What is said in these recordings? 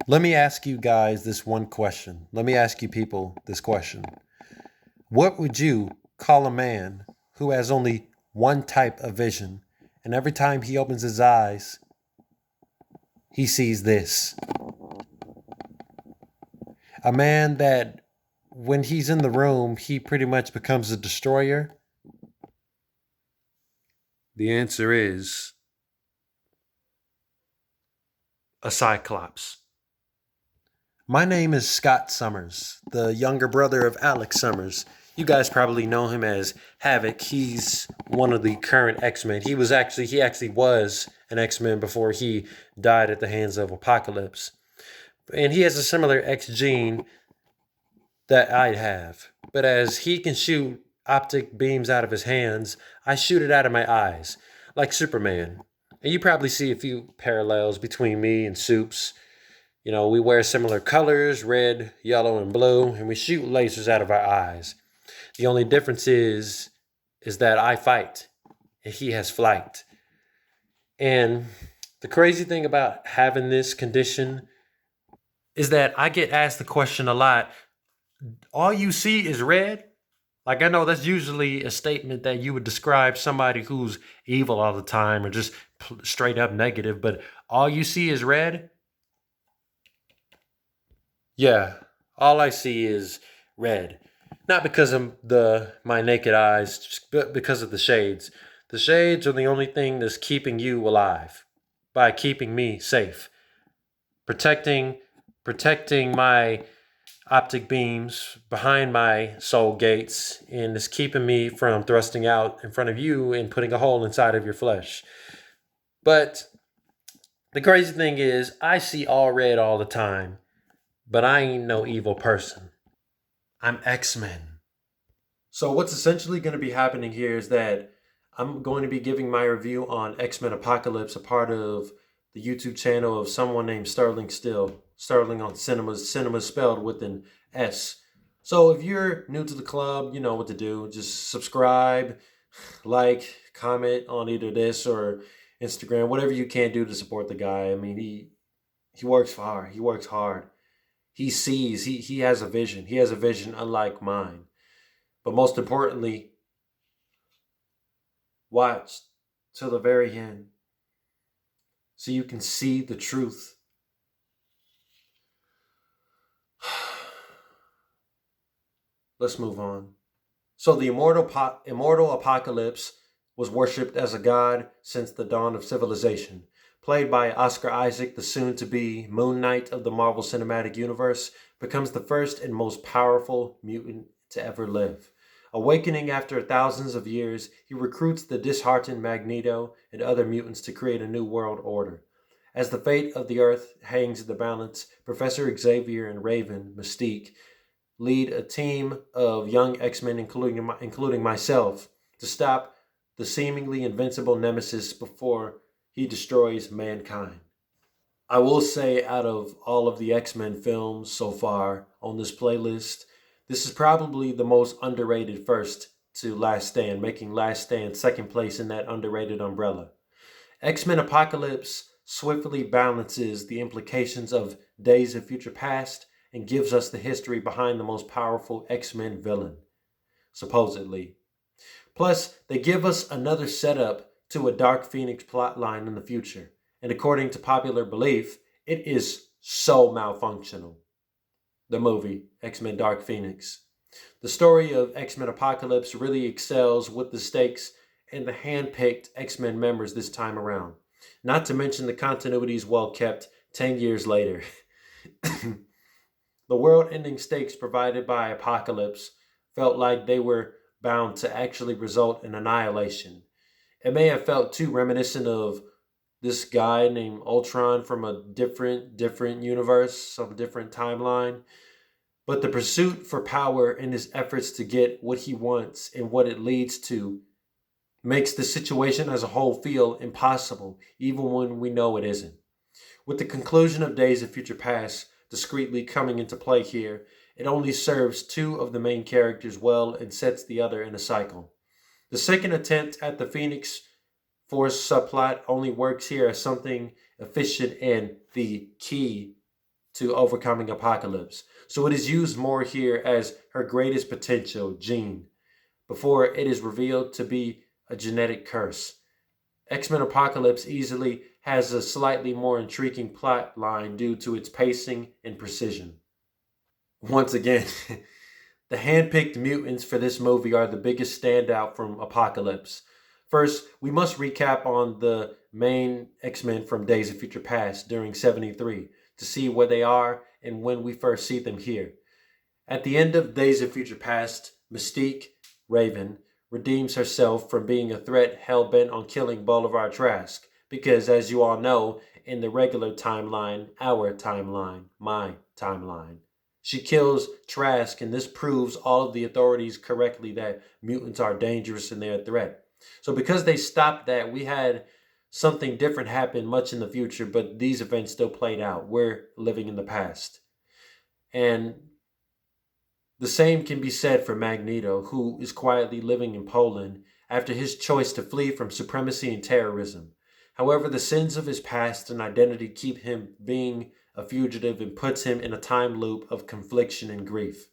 Let me ask you guys this one question. Let me ask you people this question. What would you call a man who has only one type of vision, and every time he opens his eyes, he sees this? A man that when he's in the room, he pretty much becomes a destroyer? The answer is a Cyclops. My name is Scott Summers, the younger brother of Alex Summers. You guys probably know him as Havoc. He's one of the current X-Men. He actually was an X-Men before he died at the hands of Apocalypse. And he has a similar X gene that I have. But as he can shoot optic beams out of his hands, I shoot it out of my eyes, like Superman. And you probably see a few parallels between me and Supes. You know, we wear similar colors, red, yellow, and blue, and we shoot lasers out of our eyes. The only difference is that I fight and he has flight. And the crazy thing about having this condition is that I get asked the question a lot, all you see is red? Like, I know that's usually a statement that you would describe somebody who's evil all the time or just straight up negative, but all you see is red? Yeah, all I see is red. Not because of my naked eyes, but because of the shades. The shades are the only thing that's keeping you alive by keeping me safe, protecting protecting my optic beams behind my soul gates, and is keeping me from thrusting out in front of you and putting a hole inside of your flesh. But the crazy thing is, I see all red all the time, but I ain't no evil person. I'm X-Men. So what's essentially going to be happening here is that I'm going to be giving my review on X-Men Apocalypse, a part of the YouTube channel of someone named Sterling Still. Sterling on Sinemas, Sinemas spelled with an S. So if you're new to the club, you know what to do. Just subscribe, like, comment on either this or Instagram, whatever you can do to support the guy. I mean, he works hard. He works hard. He sees, he has a vision. He has a vision unlike mine. But most importantly, watch till the very end so you can see the truth. Let's move on. So the immortal Apocalypse was worshipped as a god since the dawn of civilization. Played by Oscar Isaac, the soon-to-be Moon Knight of the Marvel Cinematic Universe, becomes the first and most powerful mutant to ever live. Awakening after thousands of years, he recruits the disheartened Magneto and other mutants to create a new world order. As the fate of the Earth hangs in the balance, Professor Xavier and Raven Mystique lead a team of young X-Men, including myself, to stop the seemingly invincible nemesis before he destroys mankind. I will say, out of all of the X-Men films so far on this playlist, this is probably the most underrated first to Last Stand, making Last Stand second place in that underrated umbrella. X-Men Apocalypse swiftly balances the implications of Days of Future Past and gives us the history behind the most powerful X-Men villain, supposedly. Plus, they give us another setup to a Dark Phoenix plotline in the future, and according to popular belief, it is so malfunctional. The movie, X-Men Dark Phoenix. The story of X-Men Apocalypse really excels with the stakes and the hand-picked X-Men members this time around. Not to mention the continuity is well kept 10 years later. The world-ending stakes provided by Apocalypse felt like they were bound to actually result in annihilation. It may have felt too reminiscent of this guy named Ultron from a different universe, of a different timeline. But the pursuit for power and his efforts to get what he wants and what it leads to makes the situation as a whole feel impossible, even when we know it isn't. With the conclusion of Days of Future Past discreetly coming into play here, it only serves two of the main characters well and sets the other in a cycle. The second attempt at the Phoenix Force subplot only works here as something efficient and the key to overcoming Apocalypse. So it is used more here as her greatest potential, Jean, before it is revealed to be a genetic curse. X-Men Apocalypse easily has a slightly more intriguing plot line due to its pacing and precision. Once again, the handpicked mutants for this movie are the biggest standout from Apocalypse. First, we must recap on the main X-Men from Days of Future Past during 73 to see where they are and when we first see them here. At the end of Days of Future Past, Mystique, Raven, redeems herself from being a threat hell-bent on killing Bolivar Trask, because as you all know, in the regular timeline, our timeline, my timeline, she kills Trask, and this proves all of the authorities correctly that mutants are dangerous and they're a threat. So because they stopped that, we had something different happen much in the future, but these events still played out. We're living in the past. And the same can be said for Magneto, who is quietly living in Poland after his choice to flee from supremacy and terrorism. However, the sins of his past and identity keep him being a fugitive and puts him in a time loop of confliction and grief.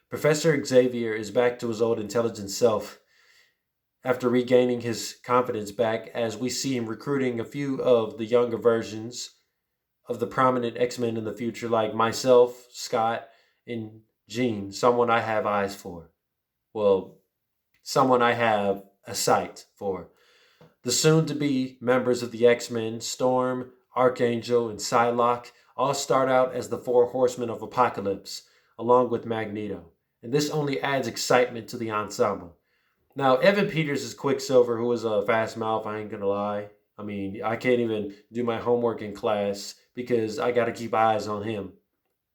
Professor Xavier is back to his old intelligent self after regaining his confidence back, as we see him recruiting a few of the younger versions of the prominent X-Men in the future, like myself, Scott, and Jean, someone I have eyes for. Well, someone I have a sight for. The soon-to-be members of the X-Men, Storm, Archangel, and Psylocke, all start out as the Four Horsemen of Apocalypse, along with Magneto. And this only adds excitement to the ensemble. Now, Evan Peters is Quicksilver, who is a fast mouth, I ain't gonna lie. I mean, I can't even do my homework in class because I gotta keep eyes on him.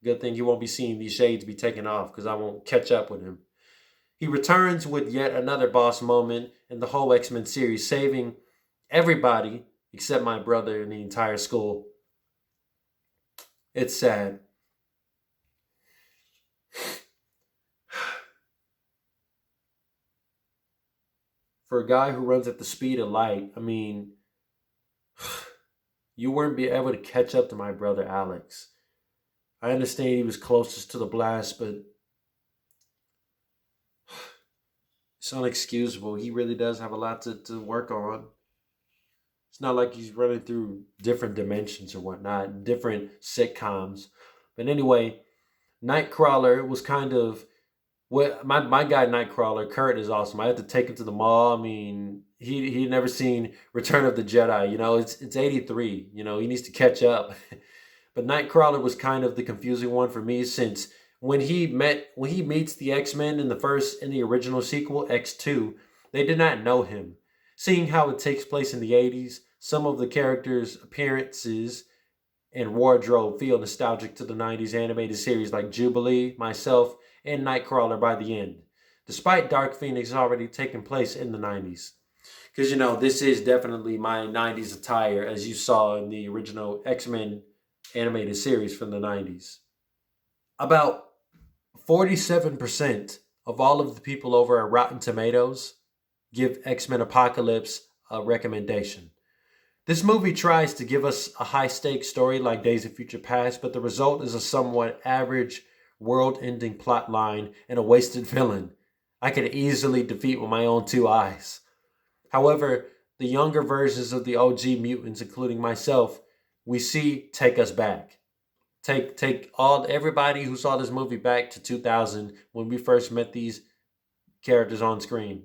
Good thing he won't be seeing these shades be taken off because I won't catch up with him. He returns with yet another boss moment in the whole X-Men series, saving everybody except my brother and the entire school. It's sad. For a guy who runs at the speed of light, I mean, you weren't be able to catch up to my brother Alex. I understand he was closest to the blast, but it's unexcusable. He really does have a lot to work on. It's not like he's running through different dimensions or whatnot, different sitcoms. But anyway, Nightcrawler was kind of what my guy Nightcrawler, Kurt, is awesome. I had to take him to the mall. I mean, he had never seen Return of the Jedi. You know, it's 83. You know, he needs to catch up. But Nightcrawler was kind of the confusing one for me, since when he meets the X-Men in the original sequel, X2, they did not know him. Seeing how it takes place in the 80s, some of the characters' appearances and wardrobe feel nostalgic to the 90s animated series like Jubilee, myself, and Nightcrawler by the end, despite Dark Phoenix already taking place in the 90s. Because, you know, this is definitely my 90s attire, as you saw in the original X-Men animated series from the 90s. About 47% of all of the people over at Rotten Tomatoes give X-Men Apocalypse a recommendation. This movie tries to give us a high-stakes story like Days of Future Past, but the result is a somewhat average, world-ending plot line and a wasted villain I could easily defeat with my own two eyes. However, the younger versions of the OG mutants, including myself, we see take us back. Take everybody who saw this movie back to 2000 when we first met these characters on screen.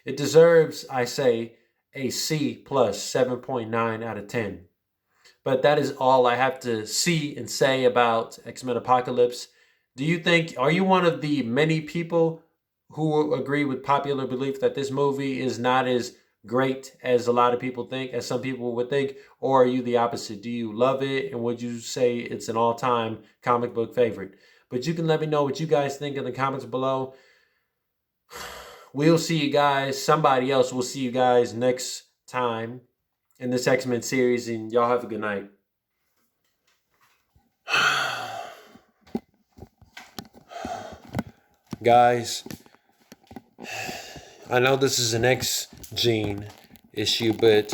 It deserves, I say, a C plus 7.9 out of 10. But that is all I have to see and say about X-Men Apocalypse. Are you one of the many people who agree with popular belief that this movie is not as great as a lot of people think, as some people would think, or are you the opposite? Do you love it, and would you say it's an all-time comic book favorite? But you can let me know what you guys think in the comments below. We'll see you guys. Somebody else will see you guys next time in this X-Men series, and y'all have a good night. Guys, I know this is an X-Gene issue, but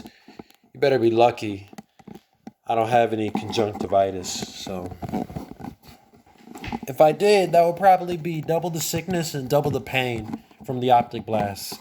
you better be lucky. I don't have any conjunctivitis, so if I did, that would probably be double the sickness and double the pain from the optic blast.